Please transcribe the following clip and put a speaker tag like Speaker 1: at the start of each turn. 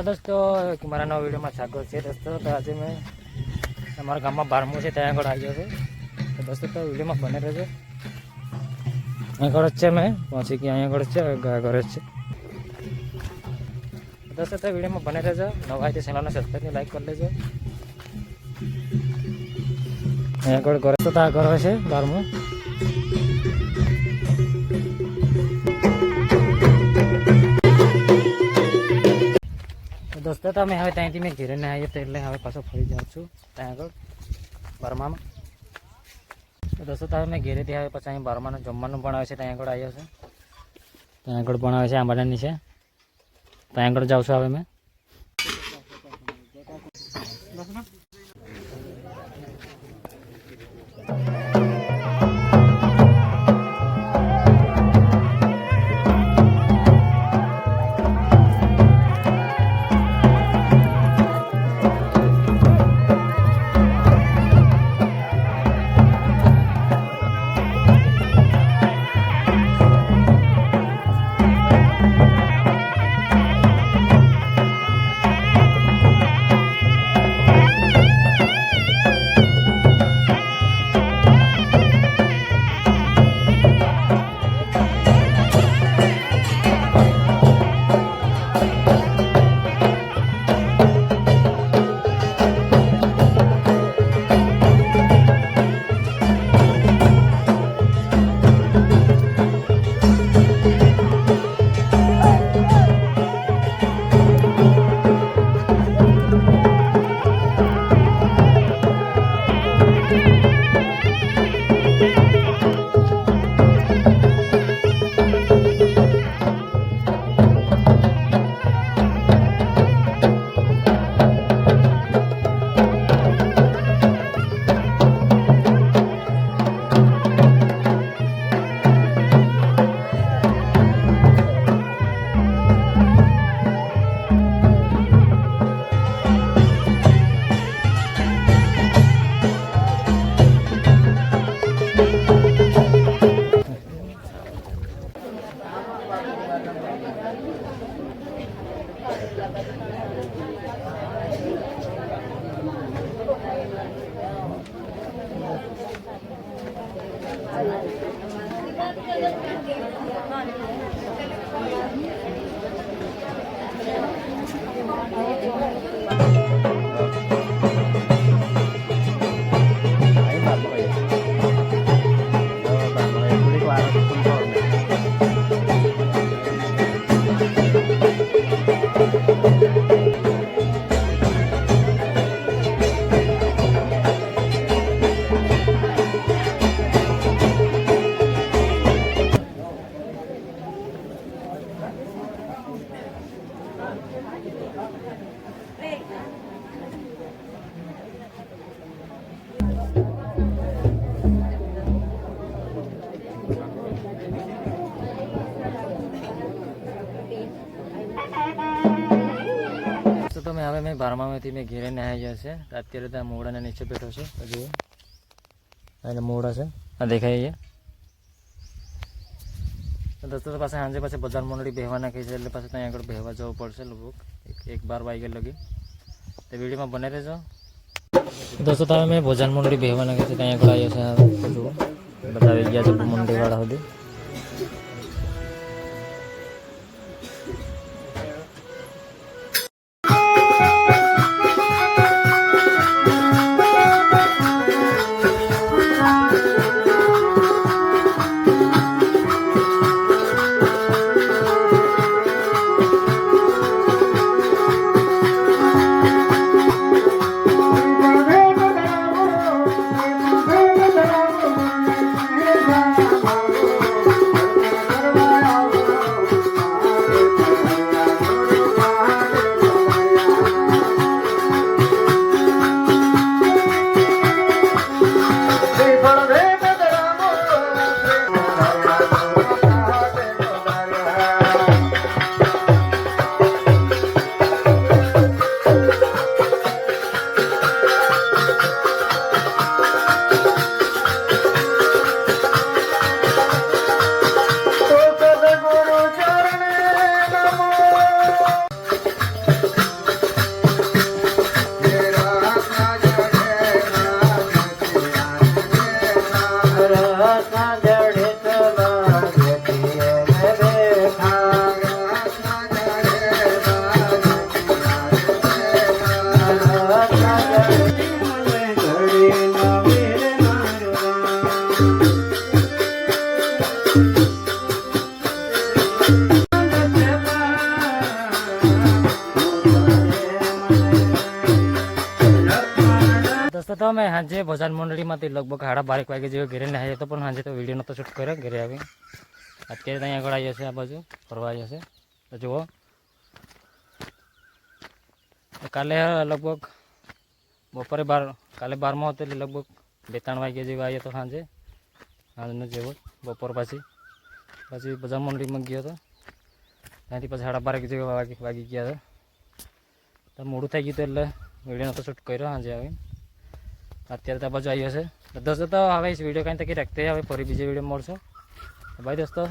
Speaker 1: दोस्तों મારા નવા વિડીયોમાં સ્વાગત છે દોસ્તો। તો આજે મેં અમારા ગામમાં 12મું છે ત્યાં આગળ આવ્યો છું। તો દોસ્તો તો વિડીયોમાં બને રહેજો। અહીં આગળ જ છે મેં પહોંચી ગયા, અહીં આગળ છે ઘર જ છે દોસ્તો। તો વિડીયોમાં બને રહેજો। નવા હોય તો ચેનલને સબસ્ક્રાઈબ લાઈક કરી લેજો। અહીં આગળ ઘર તો આ ઘર છે 12મું। दोस्तों तो मैं हमें थी मैं घरे ने आए तो એટલે હવે પાછો ફરી જાઉં છું ત્યાં આગળ બર્મામાં। તો દોસ્તો તો મેં ઘરેથી આવે પછી અહીં બર્માનું જમવાનું પણ આવે છે ત્યાં આગળ આવ્યો છે। ત્યાં આગળ પણ આવે છે આંબાડાની છે ત્યાં આગળ જાઉં છું હવે મેં। तो मैं હવે મેં 12મામાંથી મેં ઘેરે ને આવી ગયા છે। અત્યારે ત્યાં મોડાના નીચે બેઠો છે હજુ એટલે મોડા છે આ દેખાય છે। દોસ્તો તો પાછા સાંજે પાછા બજાર મંડળી બેહવા નાખી છે એટલે પાછું ત્યાં આગળ બેહવા જવું પડશે લગભગ 1-12 વાગ્યા લગી। તો વિડીયોમાં બને રહેજો દોસ્તો। તો મેં બજાર મંડળી બેહવા નાખી છે ત્યાં આગળ આવ્યો છે જુઓ બધા આવી ગયા છે મંડળીવાળા સુધી। તો અમે સાંજે ભજન મંડળીમાંથી લગભગ 12:30 વાગે જેવો ઘરે ને આવ્યો હતો, પણ સાંજે તો વિડીયો નહોતો શૂટ કર્યો ઘરે આવી. અત્યારે ત્યાં આગળ આવ્યો છે, આ બાજુ ફરવા આવ્યો છે. તો જુઓ કાલે લગભગ બપોરે કાલે 12માં હતો એટલે લગભગ 2-3 વાગે જેવો આવ્યો હતો સાંજે જેવો બપોર પછી ભજન મંડળીમાં ગયો હતો. ત્યાંથી પછી 12:30 જેવો વાગી ગયા હતા. તો મોડું થઈ ગયું હતું એટલે વિડીયો નહોતો શૂટ કર્યો સાંજે આવી. અત્યારે તો બાજુ આવ્યો છે. દોસ્તો તો હવે વિડીયો કાંઈ તકી રાખતે હવે ફરી બીજો વિડીયો મળશો. બાય દોસ્તો.